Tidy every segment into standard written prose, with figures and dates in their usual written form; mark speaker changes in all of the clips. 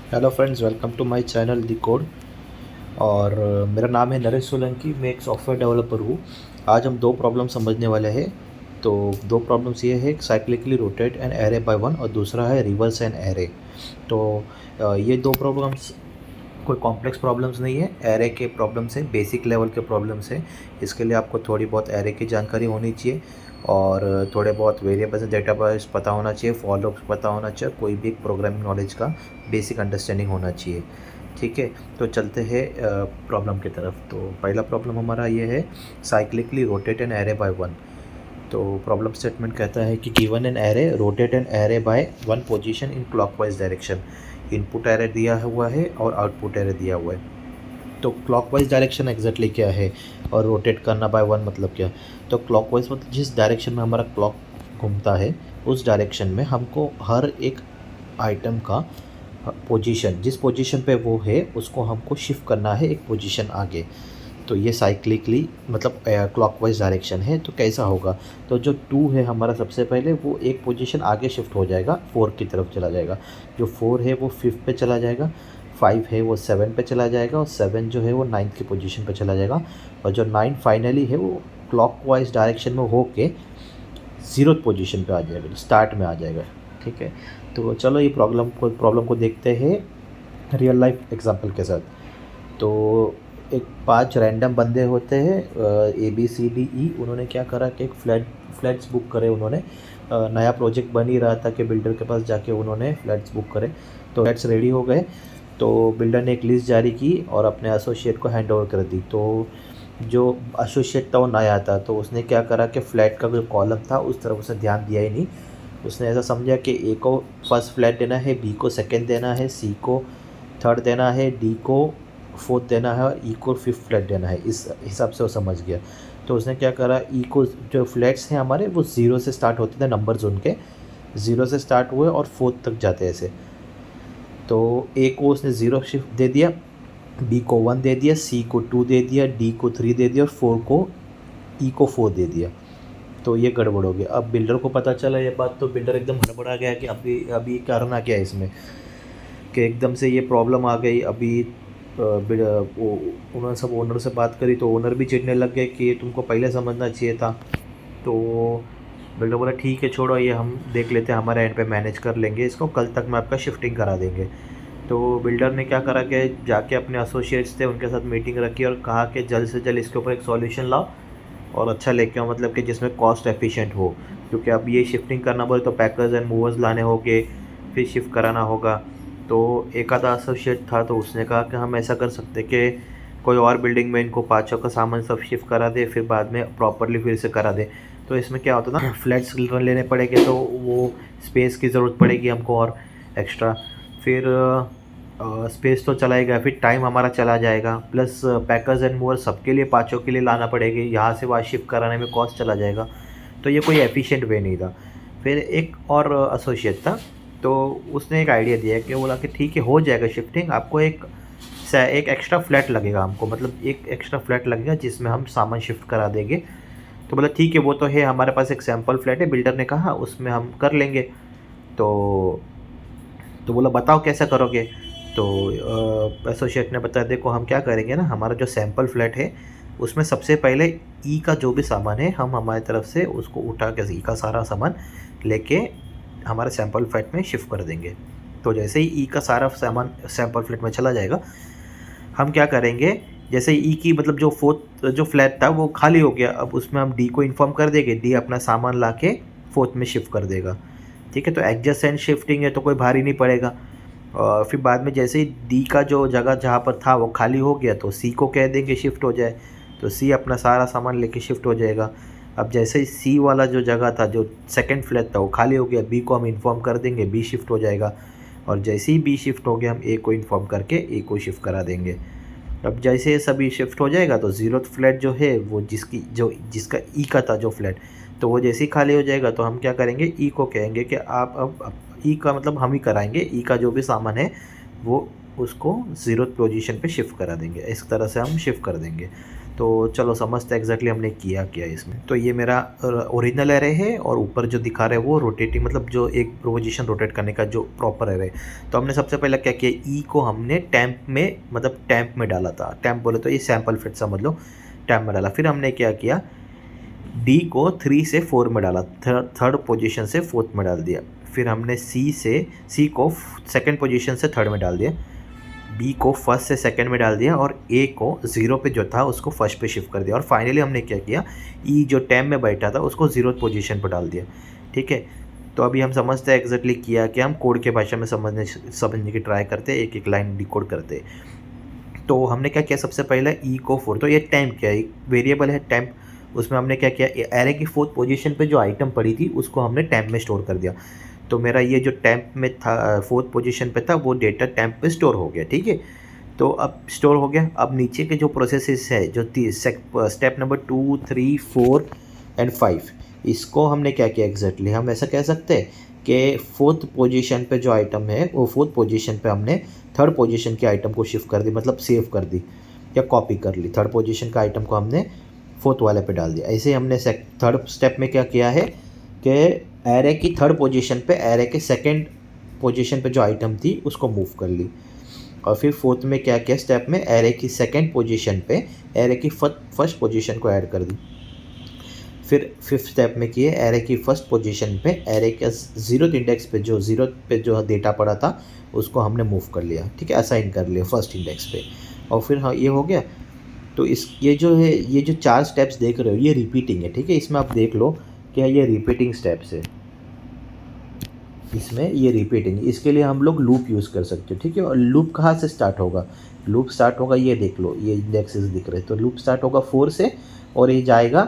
Speaker 1: Hello friends, welcome to my channel the code. और मेरा नाम है नरेश सोलंकी। मैं एक सॉफ्टवेयर डेवलपर हूँ। आज हम दो प्रॉब्लम समझने वाले हैं। तो दो प्रॉब्लम्स ये है, cyclically rotate an array by one, और दूसरा है रिवर्स एन एरे। तो ये दो प्रॉब्लम्स कोई कॉम्प्लेक्स प्रॉब्लम्स नहीं है, एरे के प्रॉब्लम्स है, बेसिक लेवल के प्रॉब्लम्स है। इसके लिए आपको थोड़ी बहुत एरे की जानकारी होनी चाहिए और थोड़े बहुत वेरिएबल्स एंड डेटाबेस पता होना चाहिए, फॉलोअप्स पता होना चाहिए, कोई भी प्रोग्रामिंग नॉलेज का बेसिक अंडरस्टैंडिंग होना चाहिए। ठीक है, तो चलते हैं प्रॉब्लम की तरफ। तो पहला प्रॉब्लम हमारा ये है, cyclically rotate an array by one. तो प्रॉब्लम स्टेटमेंट कहता है कि given an array, rotate an array by one position in clockwise direction. Input array दिया हुआ है और आउटपुट एरे दिया हुआ है। तो क्लॉकवाइज डायरेक्शन एग्जैक्टली क्या है और रोटेट करना बाय वन मतलब क्या? तो क्लॉकवाइज मतलब जिस डायरेक्शन में हमारा क्लॉक घूमता है उस डायरेक्शन में हमको हर एक आइटम का पोजीशन, जिस पोजीशन पे वो है उसको हमको शिफ्ट करना है एक पोजीशन आगे। तो ये साइक्लिकली मतलब क्लॉकवाइज डायरेक्शन है। तो कैसा होगा? तो जो टू है हमारा, सबसे पहले वो एक पोजीशन आगे शिफ्ट हो जाएगा, फोर की तरफ चला जाएगा। जो फोर है वो फिफ्थ पे चला जाएगा, फाइव है वो सेवन पे चला जाएगा, और सेवन जो है वो नाइन्थ की पोजीशन पे चला जाएगा। और जो नाइन फाइनली है वो क्लॉकवाइज डायरेक्शन में होके ज़ीरोथ पोजीशन पे आ जाएगा, जो स्टार्ट में आ जाएगा। ठीक है, तो चलो ये प्रॉब्लम को देखते हैं रियल लाइफ एग्जांपल के साथ। तो एक पांच रैंडम बंदे होते हैं, ABCDE। उन्होंने क्या करा कि एक फ्लैट्स बुक करे उन्होंने। नया प्रोजेक्ट बन ही रहा था कि बिल्डर के पास जाके उन्होंने फ्लैट्स बुक करे। तो फ्लैट्स रेडी हो गए, तो बिल्डर ने एक लिस्ट जारी की और अपने एसोसिएट को हैंड ओवर कर दी। तो जो एसोसिएट था वो नया था, तो उसने क्या करा कि फ्लैट का जो कॉलम था उस तरफ उसने ध्यान दिया ही नहीं। उसने ऐसा समझा कि A को फर्स्ट फ्लैट देना है, B को सेकंड देना है, C को थर्ड देना है, D को फोर्थ देना है और E को फिफ्थ फ्लैट देना है। इस हिसाब से वो समझ गया। तो उसने क्या करा, E को जो फ्लैट्स हैं हमारे वो ज़ीरो से स्टार्ट होते थे, नंबर्स उनके ज़ीरो से स्टार्ट हुए और फोर्थ तक जाते ऐसे। तो A को उसने ज़ीरो शिफ्ट दे दिया, B को वन दे दिया, C को टू दे दिया, D को थ्री दे दिया और फोर को E को फोर दे दिया। तो ये गड़बड़ हो गया। अब बिल्डर को पता चला ये बात, तो बिल्डर एकदम हड़बड़ा गया कि अभी अभी करना क्या है इसमें, कि एकदम से ये प्रॉब्लम आ गई। अभी वो उन्होंने सब ओनर से बात करी, तो ओनर भी चिढ़ने लग गए कि तुमको पहले समझना चाहिए था। तो बिल्डर बोला ठीक है छोड़ो, ये हम देख लेते हैं, हमारे एंड पे मैनेज कर लेंगे इसको, कल तक में आपका शिफ्टिंग करा देंगे। तो बिल्डर ने क्या करा कि जाके अपने एसोसिएट्स थे उनके साथ मीटिंग रखी और कहा कि जल्द से जल्द इसके ऊपर एक सॉल्यूशन लाओ और अच्छा लेके आओ, मतलब कि जिसमें कॉस्ट एफिशिएंट हो। क्योंकि अब ये शिफ्टिंग करना बोले तो पैकर्स एंड मूवर्स लाने होंगे, फिर शिफ्ट कराना होगा। तो एक आधा एसोसिएट था, तो उसने कहा कि हम ऐसा कर सकते कि कोई और बिल्डिंग में इनको पाँचों का सामान सब शिफ्ट करा दे, फिर बाद में प्रॉपरली फिर से करा दे। तो इसमें क्या होता ना, फ्लैट्स लेने पड़ेंगे तो वो स्पेस की ज़रूरत पड़ेगी हमको और एक्स्ट्रा। फिर स्पेस तो चला ही गया, फिर टाइम हमारा चला जाएगा, प्लस पैकर्स एंड मूवर सबके लिए पाँचों के लिए लाना पड़ेगी, यहाँ से वहाँ शिफ्ट कराने में कॉस्ट चला जाएगा। तो ये कोई एफिशिएंट वे नहीं था। फिर एक और एसोसिएट था, तो उसने एक आइडिया दिया कि बोला कि ठीक है हो जाएगा शिफ्टिंग, आपको एक एक्स्ट्रा फ्लैट लगेगा हमको, मतलब एक एक्स्ट्रा फ्लैट लगेगा जिसमें हम सामान शिफ्ट करा देंगे। तो बोला ठीक है, वो तो है हमारे पास एक सैम्पल फ्लैट है, बिल्डर ने कहा उसमें हम कर लेंगे। तो बोला बताओ कैसा करोगे? तो एसोसिएट ने बताया देखो हम क्या करेंगे ना, हमारा जो सैम्पल फ्लैट है उसमें सबसे पहले ई का जो भी सामान है हम हमारी तरफ से उसको उठा के ई का सारा सामान लेके हमारे सैम्पल फ्लैट में शिफ्ट कर देंगे। तो जैसे ही ई का सारा सामान सैम्पल फ्लैट में चला जाएगा, हम क्या करेंगे, जैसे ई की मतलब जो फोर्थ जो फ्लैट था वो खाली हो गया, अब उसमें हम डी को इन्फॉर्म कर देंगे, डी अपना सामान ला के फोर्थ में शिफ्ट कर देगा। ठीक है, तो एडजेसेंट शिफ्टिंग है तो कोई भारी नहीं पड़ेगा। और फिर बाद में जैसे ही डी का जो जगह जहाँ पर था वो खाली हो गया तो सी को कह देंगे शिफ्ट हो जाए, तो सी अपना सारा सामान लेके शिफ्ट हो जाएगा। अब जैसे ही सी वाला जो जगह था, जो सेकंड फ्लैट था वो खाली हो गया, बी को हम इन्फॉर्म कर देंगे, बी शिफ्ट हो जाएगा। और जैसे ही बी शिफ्ट हो गया हम ए को इन्फॉर्म करके ए को शिफ्ट करा देंगे। अब जैसे ये सभी शिफ्ट हो जाएगा तो ज़ीरोथ फ्लैट जो है वो जिसका ई का था जो फ्लैट, तो वो जैसे ही खाली हो जाएगा तो हम क्या करेंगे, ई को कहेंगे कि आप अब ई का मतलब हम ही कराएंगे, ई का जो भी सामान है वो उसको ज़ीरोथ पोजीशन पे शिफ्ट करा देंगे। इस तरह से हम शिफ्ट कर देंगे। तो चलो समझते हैं एग्जैक्टली हमने किया क्या इसमें। तो ये मेरा ओरिजिनल एरे है और ऊपर जो दिखा रहा है वो रोटेटिंग, मतलब जो एक पोजीशन रोटेट करने का जो प्रॉपर एरे। तो हमने सबसे पहले क्या किया, ई को हमने टैंप में, मतलब टैंप में डाला था। टैंप बोले तो ये सैम्पल फिट समझ लो, टैंप में डाला। फिर हमने क्या किया, डी को 3 से 4 में डाला, थर्ड पोजीशन से फोर्थ में डाल दिया। फिर हमने सी को सेकंड पोजीशन से थर्ड में डाल दिया, बी को फर्स्ट से सेकंड में डाल दिया और ए को 0 पे जो था उसको फर्स्ट पे शिफ्ट कर दिया। और फाइनली हमने क्या किया, ई जो टैम में बैठा था उसको 0th पोजीशन पर डाल दिया। ठीक है, तो अभी हम समझते हैं एग्जैक्टली किया कि हम कोड के भाषा में समझने की ट्राई करते हैं, एक एक लाइन डिकोड करते। तो हमने क्या किया, सबसे पहले ई को 4, तो ये टैम्प क्या है, एक वेरिएबल है टैम्प, उसमें हमने क्या किया, एरे की 4th पोजीशन पे जो आइटम पड़ी थी उसको हमने टैम्प में स्टोर कर दिया। तो मेरा ये जो टैम्प में था 4th पोजीशन पे था वो डेटा टैम्प पे स्टोर हो गया। ठीक है, तो अब स्टोर हो गया। अब नीचे के जो प्रोसेसेस है, जो स्टेप नंबर 2, 3, 4 एंड 5, इसको हमने क्या किया एग्जैक्टली, हम ऐसा कह सकते हैं कि 4th पोजीशन पे जो आइटम है वो 4th पोजीशन पे हमने 3rd पोजीशन के आइटम को शिफ्ट कर दी, मतलब सेव कर दी या कॉपी कर ली। 3rd पोजीशन का आइटम को हमने 4th वाले पे डाल दिया। ऐसे ही हमने 3rd स्टेप में क्या किया है कि एरे की 3rd पोजीशन पे एरे के 2nd पोजीशन पे जो आइटम थी उसको मूव कर ली। और फिर 4th में क्या किया स्टेप में, एरे की 2nd पोजीशन पे एरे की 1st पोजीशन को ऐड कर दी। फिर 5th स्टेप में किए, एरे की 1st पोजीशन पे एरे के 0th इंडेक्स पे जो डेटा पड़ा था उसको हमने मूव कर लिया। ठीक है, असाइन कर लिया 1st इंडेक्स पे। और फिर हाँ ये हो गया। तो ये जो 4 स्टेप्स देख रहे हो ये रिपीटिंग है। ठीक है, इसमें आप देख लो क्या ये रिपीटिंग स्टेप्स है, इसमें ये रिपीटिंग, इसके लिए हम लोग लूप यूज़ कर सकते हैं। ठीक है, और लूप कहाँ से स्टार्ट होगा, लूप स्टार्ट होगा, ये देख लो ये इंडेक्सेस दिख रहे हैं, तो लूप स्टार्ट होगा 4 से और ये जाएगा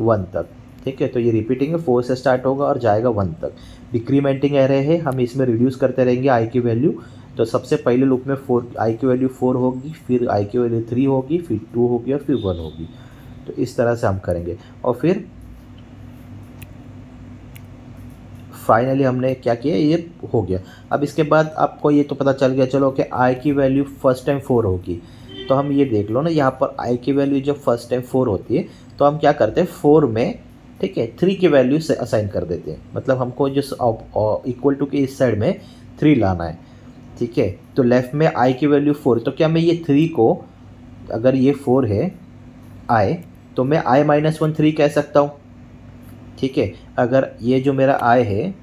Speaker 1: 1 तक। ठीक है, तो ये रिपीटिंग है, 4 से स्टार्ट होगा और जाएगा 1 तक। डिक्रीमेंटिंग एरे है, हम इसमें रिड्यूस करते रहेंगे आई की वैल्यू। तो सबसे पहले लूप में 4 आई की वैल्यू 4 होगी, फिर आई की वैल्यू 3 होगी, फिर 2 होगी और फिर 1 होगी। तो इस तरह से हम करेंगे। और फिर फाइनली हमने क्या किया, ये हो गया। अब इसके बाद आपको ये तो पता चल गया चलो कि आई की वैल्यू फर्स्ट टाइम 4 होगी। तो हम ये देख लो ना, यहाँ पर आई की वैल्यू जब फर्स्ट टाइम 4 होती है तो हम क्या करते हैं 4 में, ठीक है, 3 की वैल्यू से असाइन कर देते हैं। मतलब हमको जो इक्वल टू के इस साइड में 3 लाना है। ठीक है, तो लेफ़्ट में आई की वैल्यू 4, तो क्या मैं ये 3 को, अगर ये 4 है आई, तो मैं आई माइनस 1 3 कह सकता हूँ। ठीक है, अगर ये जो मेरा आई है,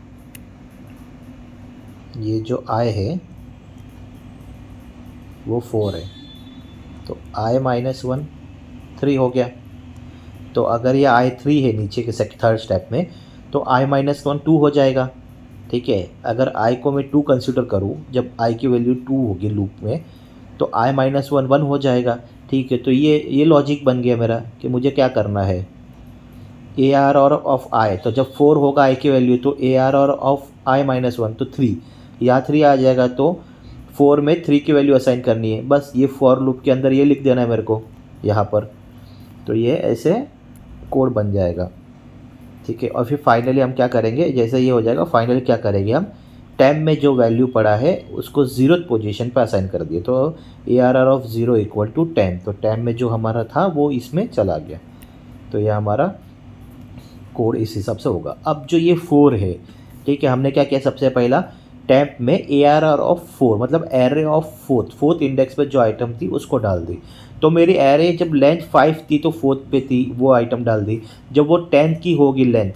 Speaker 1: ये जो आई है वो 4 है, तो आई माइनस 1 3 हो गया। तो अगर ये आई 3 है नीचे के 3rd स्टेप में, तो आई माइनस 1 2 हो जाएगा। ठीक है, अगर आई को मैं 2 कंसिडर करूँ, जब आई की वैल्यू 2 होगी लूप में, तो आई माइनस 1 1 हो जाएगा। ठीक है, तो ये लॉजिक बन गया मेरा कि मुझे क्या करना है, ए आर और ऑफ आई। तो जब 4 होगा आई की वैल्यू, तो ए आर और ऑफ आई माइनस 1, तो 3, यहाँ 3 आ जाएगा। तो 4 में 3 की वैल्यू असाइन करनी है, बस ये फॉर लूप के अंदर ये लिख देना है मेरे को यहाँ पर। तो ये ऐसे कोड बन जाएगा। ठीक है, और फिर फाइनली हम क्या करेंगे, जैसे ये हो जाएगा फाइनली क्या करेंगे, हम टैम में जो वैल्यू पड़ा है उसको 0th पोजीशन पर असाइन कर दिए। तो A R of 0 equal to temp, तो टैम में जो हमारा था वो इसमें चला गया। तो यह हमारा कोड इस हिसाब से होगा। अब जो ये 4 है, ठीक है, हमने क्या किया, सबसे पहला टैप में ए आर ऑफ 4, मतलब एरे ऑफ 4th इंडेक्स पे जो आइटम थी उसको डाल दी। तो मेरी एरे जब लेंथ 5 थी तो 4th पे थी, वो आइटम डाल दी। जब वो 10th की होगी लेंथ,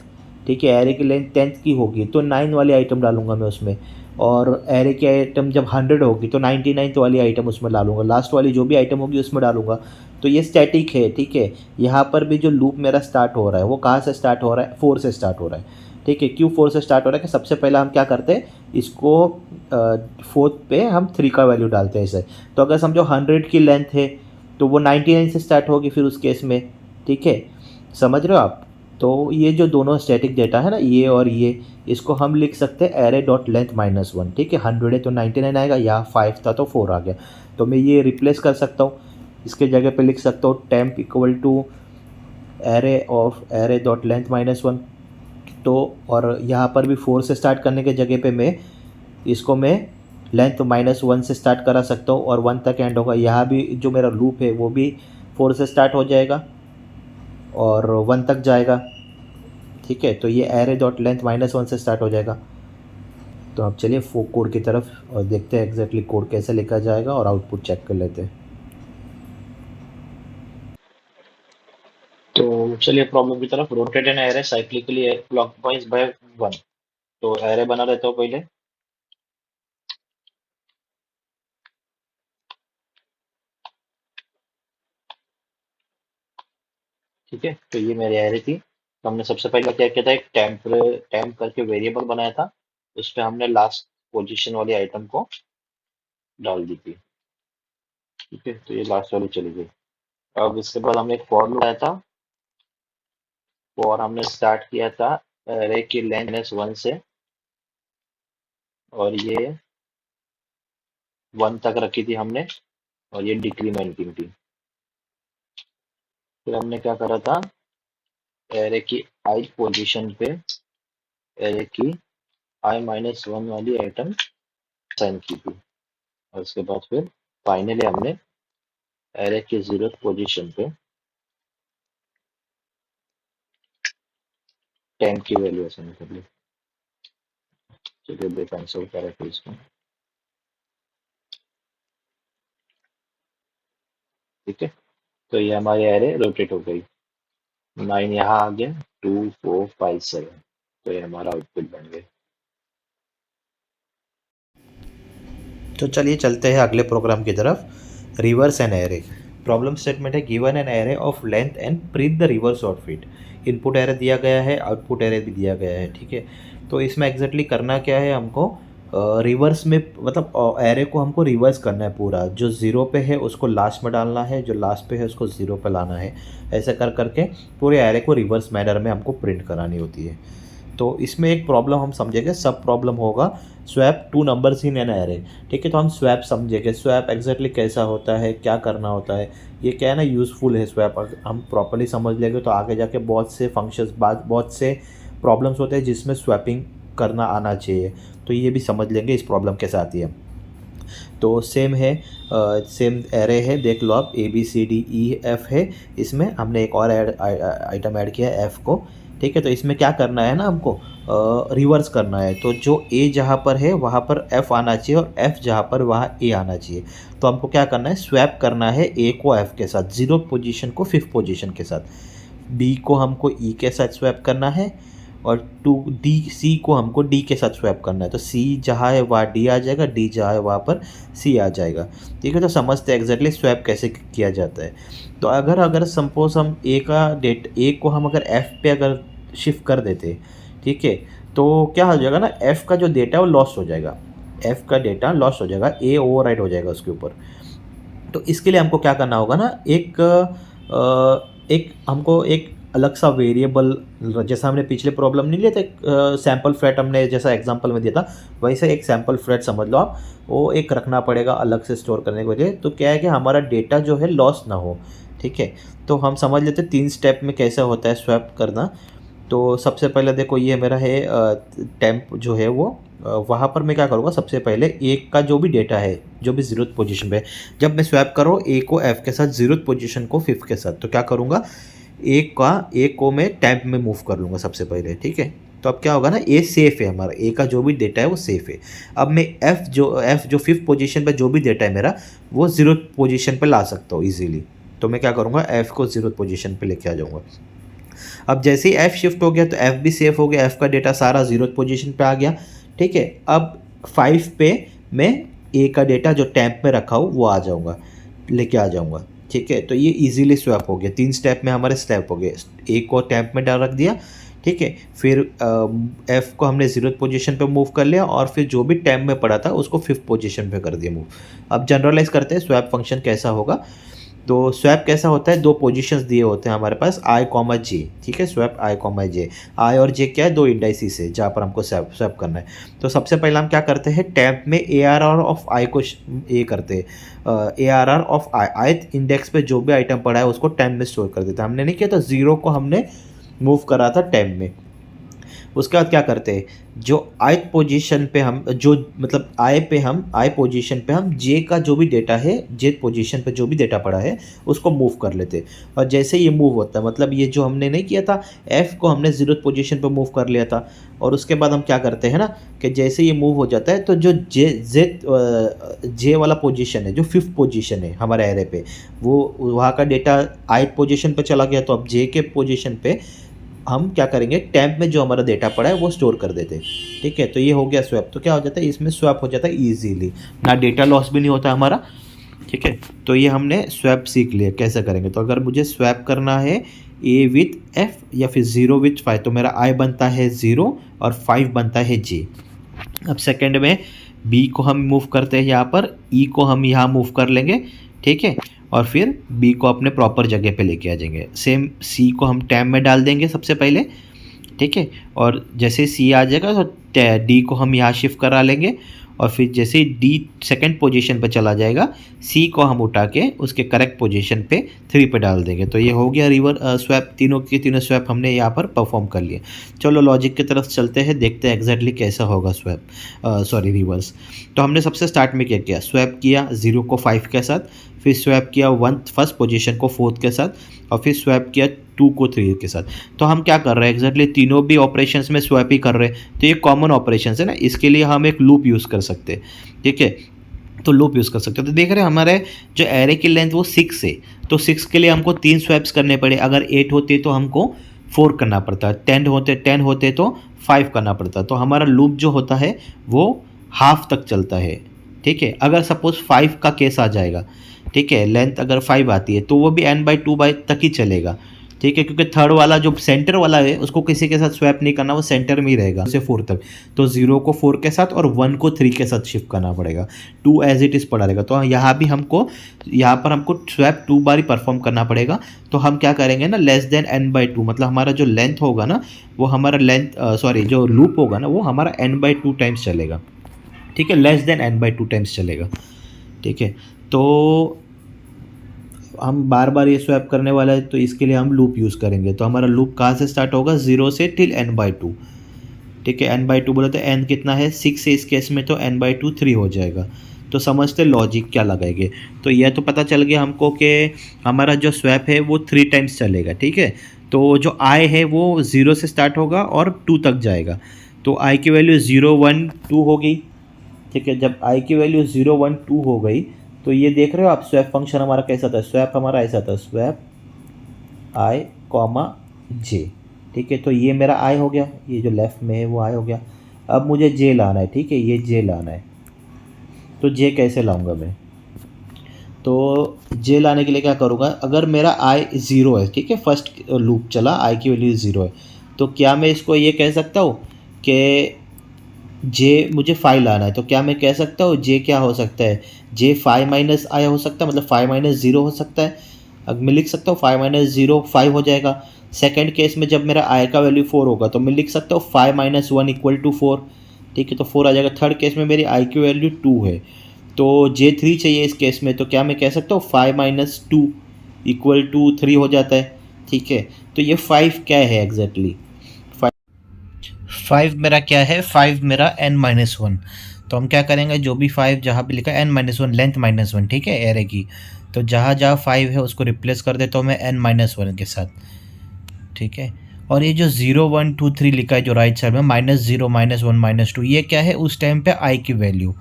Speaker 1: ठीक है, एरे की लेंथ 10th की होगी तो 9 वाली आइटम डालूंगा मैं उसमें। और एरे की आइटम जब 100 होगी तो 99 वाली आइटम उसमें डालूंगा, लास्ट वाली जो भी आइटम होगी उसमें डालूंगा। तो ये स्टैटिक है। ठीक है, यहाँ पर भी जो लूप मेरा स्टार्ट हो रहा है वो कहाँ से स्टार्ट हो रहा है, 4 से स्टार्ट हो रहा है। ठीक है, क्यों 4 से स्टार्ट हो रहा है कि सबसे पहले हम क्या करते हैं, इसको 4th पे हम 3 का वैल्यू डालते हैं इसे। तो अगर समझो 100 की लेंथ है तो वो 99 से स्टार्ट होगी फिर उस केस में। ठीक है, समझ रहे हो आप। तो ये जो दोनों स्टैटिक डेटा है ना, ये और ये, इसको हम लिख सकते हैं एरे डॉट लेंथ माइनस 1। ठीक है, 100 है तो 99 आएगा, यहाँ 5 था तो 4 आ गया। तो मैं ये रिप्लेस कर सकता हूँ, इसके जगह पे लिख सकता हूँ temp equal to array of array dot length minus 1। तो और यहाँ पर भी 4 से स्टार्ट करने के जगह पे मैं इसको लेंथ -1 से स्टार्ट करा सकता हूँ और 1 तक एंड होगा। यहाँ भी जो मेरा लूप है वो भी 4 से स्टार्ट हो जाएगा और 1 तक जाएगा। ठीक है, तो ये एरे डॉट लेंथ -1 से स्टार्ट हो जाएगा। तो अब चलिए कोड की तरफ और देखते हैं एग्जैक्टली कोड कैसे लिखा जाएगा और आउटपुट चेक कर लेते हैं। तो चलिए प्रॉब्लम की तरफ। Rotate an array cyclically clockwise by 1। तो एरे बना लेता हूँ पहले। ठीक है, तो ये मेरी एरे थी। तो हमने सबसे पहले क्या किया था, एक टेम्प करके वेरिएबल बनाया था। उस पर हमने लास्ट पोजीशन वाली आइटम को डाल दी थी। ठीक है, तो ये लास्ट वाली चली गई। अब इसके बाद हमने एक फॉर लगाया था। फॉर हमने स्टार्ट किया था एरे की लेंथ -1 से, और ये 1 तक रखी थी हमने, और ये डिक्रीमेंटिंग थी। फिर हमने क्या करा था, एरे की आई पोजीशन पे एरे की i-1 वाली आइटम साइन की थी। और उसके बाद फिर फाइनली हमने एरे की 0th पोजीशन पे 10 की वैल्यू असाइन कर ली। चलिए देख आंसर क्या है इसका। ठीक है, तो ये हमारी एरे रोटेट हो गई। 9 यहाँ आ गया, 2 4 5 7। तो ये हमारा आउटपुट बन गया। तो चलिए चलते हैं अगले प्रोग्राम की तरफ। Reverse an array. Problem statement है, given an array of length and print the reverse of it. Input array दिया गया है, आउटपुट एरे भी दिया गया है। ठीक है, तो इसमें एग्जैक्टली करना क्या है हमको, रिवर्स में मतलब एरे को हमको रिवर्स करना है पूरा। जो ज़ीरो पे है उसको लास्ट में डालना है, जो लास्ट पे है उसको ज़ीरो पे लाना है। ऐसे कर करके पूरे एरे को रिवर्स मैनर में हमको प्रिंट करानी होती है। तो इसमें एक प्रॉब्लम हम समझेंगे, सब प्रॉब्लम होगा swap 2 numbers in an array. ठीक है, तो हम स्वैप समझेंगे, स्वैप एग्जैक्टली कैसा होता है, क्या करना होता है। ये क्या है ना, यूज़फुल है स्वैप। हम प्रॉपर्ली समझ लेंगे तो आगे जाके बहुत से फंक्शंस, बहुत से प्रॉब्लम्स होते हैं जिसमें स्वैपिंग करना आना चाहिए। तो ये भी समझ लेंगे इस प्रॉब्लम के साथ ही हम। तो सेम है, सेम एरे है, देख लो आप, ABCDEF है। इसमें हमने एक और आइटम ऐड किया है, F को। ठीक है, तो इसमें क्या करना है ना, हमको रिवर्स करना है। तो जो A जहाँ पर है वहाँ पर F आना चाहिए, और F जहाँ पर वहाँ A आना चाहिए। तो हमको क्या करना है, स्वैप करना है A को F के साथ, 0 पोजीशन को 5th पोजीशन के साथ। B को हमको E के साथ स्वैप करना है, और C को हमको D के साथ स्वैप करना है। तो C जहाँ है वहाँ D आ जाएगा, D जहाँ है वहाँ पर C आ जाएगा। ठीक है, तो समझते हैं एग्जैक्टली स्वैप कैसे किया जाता है। तो अगर सपोज हम A को हम अगर F पे अगर शिफ्ट कर देते, ठीक है, तो क्या हो जाएगा ना, F का जो डेटा है वो लॉस हो जाएगा। F का डेटा लॉस हो जाएगा, A ओवरराइड हो जाएगा उसके ऊपर। तो इसके लिए हमको क्या करना होगा ना, एक हमको एक अलग सा वेरिएबल, जैसा हमने पिछले प्रॉब्लम नहीं लिया था, एक सैम्पल फ्रेट हमने जैसा एग्जांपल में दिया था, वैसे एक सैम्पल फ्रेट समझ लो आप, वो एक रखना पड़ेगा अलग से स्टोर करने के लिए। तो क्या है कि हमारा डेटा जो है लॉस ना हो। ठीक है, तो हम समझ लेते 3 स्टेप में कैसे होता है स्वैप करना। तो सबसे पहले देखो, ये मेरा है टेम्प जो है वो, वहाँ पर मैं क्या करूँगा, सबसे पहले एक का जो भी डेटा है, जो भी 0th पोजीशन पे, जब मैं स्वैप करूँ ए को F के साथ, 0th पोजीशन को 5th के साथ, तो क्या करूँगा, ए को मैं टेम्प में मूव कर लूँगा सबसे पहले। ठीक है, तो अब क्या होगा ना, ए सेफ है हमारा, ए का जो भी डेटा है वो सेफ है। अब मैं F जो 5th पोजीशन पे जो भी डेटा है मेरा, वो 0th पोजीशन पे ला सकता हूँ ईजिली। तो मैं क्या करूँगा, F को 0th पोजीशन पे लेके आ जाऊँगा। अब जैसे ही F शिफ्ट हो गया तो F भी सेफ हो गया, F का डेटा सारा 0th पोजीशन पे आ गया। ठीक है, अब 5 पे मैं A का डेटा जो टेम्प में रखा हूँ वो आ जाऊँगा, लेके आ जाऊँगा। ठीक है, तो ये इजीली स्वैप हो गया, 3 स्टेप में हमारे स्वैप हो गए। A को टेम्प में डाल रख दिया, ठीक है, फिर F को हमने 0th पोजीशन पे मूव कर लिया, और फिर जो भी टेम्प में पड़ा था उसको 5th पोजीशन पे कर दिया मूव। अब जनरलाइज करते हैं स्वैप फंक्शन कैसा होगा। तो स्वैप कैसा होता है, 2 पोजीशंस दिए होते हैं हमारे पास, I, J। ठीक है, स्वैप I, J। I और J क्या है, 2 इंडाइसिस है जहाँ पर हमको स्वैप करना है। तो सबसे पहले हम क्या करते हैं, टेम्प में ARR ऑफ I को ये करते हैं, ARR of I, ith index पे जो भी आइटम पड़ा है उसको टेम्प में स्टोर कर देते हैं। हमने नहीं किया था, 0 को हमने मूव करा था टेम्प में। उसके बाद क्या करते हैं, जो ith पोजीशन पे हम जो मतलब i पे हम i पोजीशन पे हम j का जो भी डेटा है, j पोजीशन पे जो भी डेटा पड़ा है उसको मूव कर लेते हैं। और जैसे ये मूव होता है, मतलब ये जो हमने नहीं किया था, f को हमने 0th पोजीशन पे मूव कर लिया था, और उसके बाद हम क्या करते हैं ना कि जैसे ये मूव हो जाता है तो जो जे वाला पोजीशन है, जो 5th पोजीशन है हमारे एरे पे, वो वहाँ का डेटा ith पोजीशन पे चला गया, तो अब जे के पोजीशन पे हम क्या करेंगे, टैम्प में जो हमारा डेटा पड़ा है वो स्टोर कर देते हैं। ठीक है, तो ये हो गया स्वैप। तो क्या हो जाता है, इसमें स्वैप हो जाता है ईजीली, ना डेटा लॉस भी नहीं होता हमारा। ठीक है, तो ये हमने स्वैप सीख लिया कैसे करेंगे। तो अगर मुझे स्वैप करना है ए विथ एफ या फिर 0 विथ 5, तो मेरा आई बनता है 0 और 5 बनता है जे। अब सेकंड में बी को हम मूव करते हैं यहाँ पर, ई को हम यहाँ मूव कर लेंगे। ठीक है, और फिर बी को अपने प्रॉपर जगह पे लेके आ जाएंगे। सेम सी को हम टैब में डाल देंगे सबसे पहले। ठीक है, और जैसे सी आ जाएगा तो डी को हम यहाँ शिफ्ट करा लेंगे, और फिर जैसे ही डी सेकंड पोजीशन पे चला जाएगा, सी को हम उठा के उसके करेक्ट पोजीशन पे 3 पे डाल देंगे। तो ये हो गया रिवर स्वैप। तीनों के तीनों स्वैप हमने यहाँ पर परफॉर्म कर लिए। चलो लॉजिक की तरफ चलते हैं, देखते हैं एग्जैक्टली कैसा होगा स्वैप, सॉरी रिवर्स। तो हमने सबसे स्टार्ट में क्या किया, स्वैप किया 0 को 5 के साथ, फिर स्वैप किया फर्स्ट पोजीशन को 4th के साथ, और फिर स्वैप किया 2 को 3 के साथ। तो हम क्या कर रहे हैं, एग्जैक्टली तीनों भी ऑपरेशंस में स्वैप ही कर रहे हैं। तो ये कॉमन ऑपरेशंस है ना, इसके लिए हम एक लूप यूज़ कर सकते हैं। ठीक है, तो लूप यूज़ कर सकते हो। तो देख रहे हैं हमारे जो एरे की लेंथ वो 6 है, तो 6 के लिए हमको 3 स्वैप्स करने पड़े। अगर 8 होते तो हमको 4 करना पड़ता है, 10 होते तो 5 करना पड़ता है। तो हमारा लूप जो होता है वो हाफ तक चलता है। ठीक है, अगर सपोज 5 का केस आ जाएगा, ठीक है, लेंथ अगर 5 आती है तो वो भी n/2 तक ही चलेगा। ठीक है, क्योंकि थर्ड वाला जो सेंटर वाला है उसको किसी के साथ स्वैप नहीं करना, वो सेंटर में ही रहेगा से 4 तक। तो 0 को 4 के साथ और 1 को 3 के साथ शिफ्ट करना पड़ेगा, 2 एज इट इज़ पड़ा रहेगा। तो यहाँ भी हमको यहाँ पर हमको स्वैप 2 बार ही परफॉर्म करना पड़ेगा। तो हम क्या करेंगे ना, लेस देन n/2, मतलब हमारा जो लेंथ होगा ना वो हमारा जो लूप होगा ना वो हमारा n/2 टाइम्स चलेगा। ठीक है, लेस देन n/2 टाइम्स चलेगा। ठीक है, तो हम बार बार ये स्वैप करने वाला है, तो इसके लिए हम लूप यूज़ करेंगे। तो हमारा लूप कहाँ से स्टार्ट होगा, 0 से टिल n/2। ठीक है, n/2 बोले तो n कितना है, 6 है इस केस में, तो n/2 3 हो जाएगा। तो समझते लॉजिक क्या लगाएंगे। तो यह तो पता चल गया हमको कि हमारा जो स्वैप है वो 3 टाइम्स चलेगा। ठीक है, तो जो i है वो 0 से स्टार्ट होगा और 2 तक जाएगा। तो i की वैल्यू 0 1 2 हो गई। ठीक है, जब i की वैल्यू 0 1 2 हो गई, तो ये देख रहे हो आप स्वैप फंक्शन हमारा कैसा था, स्वैप हमारा ऐसा था, स्वैप i कॉमा j। ठीक है, तो ये मेरा i हो गया, ये जो लेफ्ट में है वो i हो गया। अब मुझे j लाना है। ठीक है, ये j लाना है, तो j कैसे लाऊंगा मैं, तो j लाने के लिए क्या करूँगा, अगर मेरा i 0 है, ठीक है, फर्स्ट लूप चला, i की वैल्यू 0 है, तो क्या मैं इसको ये कह सकता हूँ कि j मुझे 5 लाना है। तो क्या मैं कह सकता हूँ j क्या हो सकता है, j 5 माइनस i हो सकता है, मतलब 5 माइनस 0 हो सकता है। अब मैं लिख सकता हूँ 5 माइनस 0 5 हो जाएगा। सेकंड केस में जब मेरा i का वैल्यू 4 होगा तो मैं लिख सकता हूँ 5 माइनस 1 इक्वल टू 4। ठीक है, तो 4 आ जाएगा। थर्ड केस में मेरी i की वैल्यू 2 है, तो j 3 चाहिए इस केस में, तो क्या मैं कह सकता हूँ 5 माइनस 2 इक्वल टू 3 हो जाता है। ठीक है, तो ये 5 क्या है एग्जैक्टली, 5 मेरा क्या है, 5 मेरा n-1। तो हम क्या करेंगे, जो भी 5 जहाँ पे लिखा है n-1, लेंथ -1, ठीक है, एरे की, तो जहाँ जहाँ 5 है उसको रिप्लेस कर देता हूँ मैं n-1 के साथ। ठीक है, और ये जो 0 1 2 3 लिखा है जो राइट साइड में, -0 -1 -2, ये क्या है, उस टाइम पे i की वैल्यू।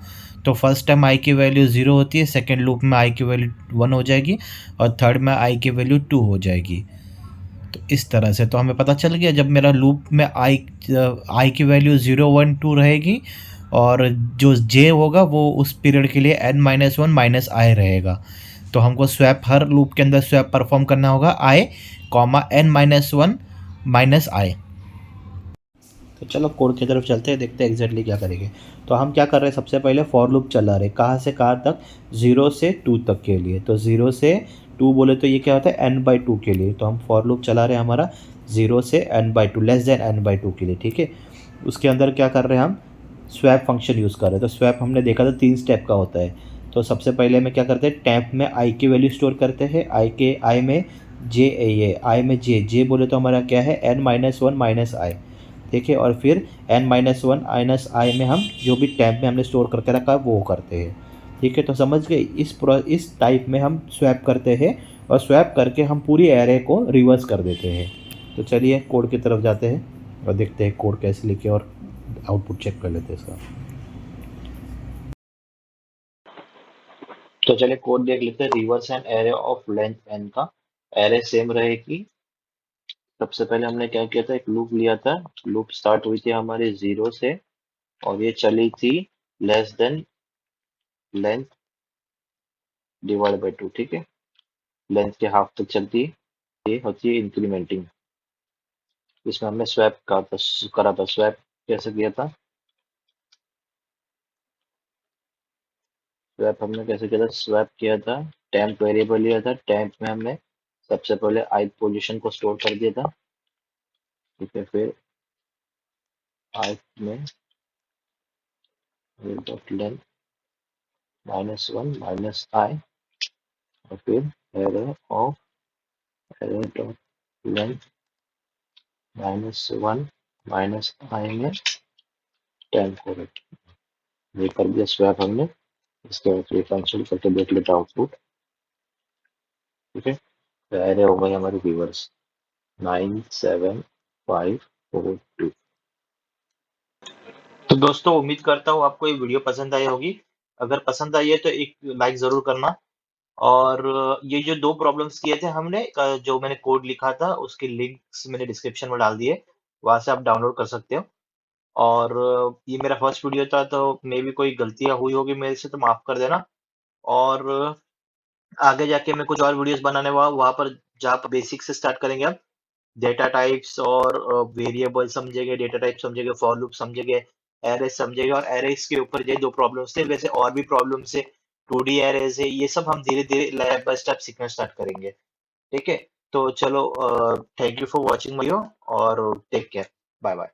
Speaker 1: तो फर्स्ट टाइम i की वैल्यू 0 होती है, सेकेंड लूप में i की वैल्यू 1 हो जाएगी, और थर्ड में i की वैल्यू 2 हो जाएगी। तो इस तरह से तो हमें पता चल गया, जब मेरा लूप में i की वैल्यू 0 1 2 रहेगी, और जो j होगा वो उस पीरियड के लिए n-1 -i रहेगा। तो हमको स्वैप हर लूप के अंदर स्वैप परफॉर्म करना होगा i, n-1 -i। तो चलो कोड की तरफ चलते हैं, देखते हैं एग्जैक्टली क्या करेंगे। तो हम क्या कर रहे हैं, सबसे पहले फॉर लूप चला रहे, कहाँ से कहाँ तक, 0 से 2 तक के लिए। तो 0 से 2 बोले तो ये क्या होता है, n/2 के लिए। तो हम फॉर लूप चला रहे हैं हमारा 0 से n/2, लेस देन n/2 के लिए। ठीक है, उसके अंदर क्या कर रहे हैं, हम स्वैप फंक्शन यूज़ कर रहे हैं। तो स्वैप हमने देखा था 3 स्टेप का होता है। तो सबसे पहले में क्या करते हैं, टैप में i की वैल्यू स्टोर करते हैं, i में j बोले तो हमारा क्या है, n-1 -i। ठीक है, और फिर n-1 में हम जो भी टैब में हमने स्टोर करके रखा है वो करते हैं। ठीक है, तो समझ गए, इस टाइप में हम स्वैप करते हैं और स्वैप करके हम पूरी एरे को रिवर्स कर देते हैं। तो चलिए कोड की तरफ जाते हैं और देखते हैं कोड कैसे लिखे और आउटपुट चेक कर लेते हैं इसका। तो चलिए कोड देख लेते हैं। Reverse an array of length n का एरे सेम रहेगी। सबसे पहले हमने क्या किया था, एक लूप लिया था। लूप स्टार्ट हुई थी हमारी 0 से और ये चली थी less than length divide by 2। ठीक है, लेंथ के हाफ तक चलती है। ये होती है इंक्रीमेंटिंग। इसमें हमने स्वैप करा था। स्वैप कैसे किया था, स्वैप हमने कैसे किया था, स्वैप किया था, टेम्प वेरिएबल लिया था। टेम्प में हमने सबसे पहले ith पोजीशन को स्टोर कर दिया था। ठीक है, फिर ith में डॉट लेंथ -1 माइनस I और फिर array of array dot length -1 minus I में टेम्प को ये कर दिया स्वैप हमने। इसके बाद ये फंक्शन करके देख लेते आउटपुट। ठीक है, तो एरे हो गई हमारी रिवर्स 97542। तो दोस्तों उम्मीद करता हूँ आपको ये वीडियो पसंद आई होगी। अगर पसंद आई है तो एक लाइक ज़रूर करना। और ये जो 2 प्रॉब्लम्स किए थे हमने, जो मैंने कोड लिखा था उसके लिंक्स मैंने डिस्क्रिप्शन में डाल दिए, वहाँ से आप डाउनलोड कर सकते हो। और ये मेरा फर्स्ट वीडियो था तो मे बी कोई गलतियाँ हुई होगी मेरे से तो माफ़ कर देना। और आगे जाके मैं कुछ और वीडियोज़ बनाने वहाँ पर जहाँ पर बेसिक से स्टार्ट करेंगे हम। डेटा टाइप्स और वेरिएबल समझेंगे, डेटा टाइप समझेंगे, फॉर लूप समझेंगे, एरेज़ समझेंगे और एरेज़ के ऊपर ये 2 प्रॉब्लम्स थे। वैसे और भी प्रॉब्लम्स है, 2D एरेज़ है, ये सब हम धीरे-धीरे स्टेप बाय स्टेप सीखना स्टार्ट करेंगे। ठीक है? तो चलो thank you for watching video और टेक केयर। Bye bye.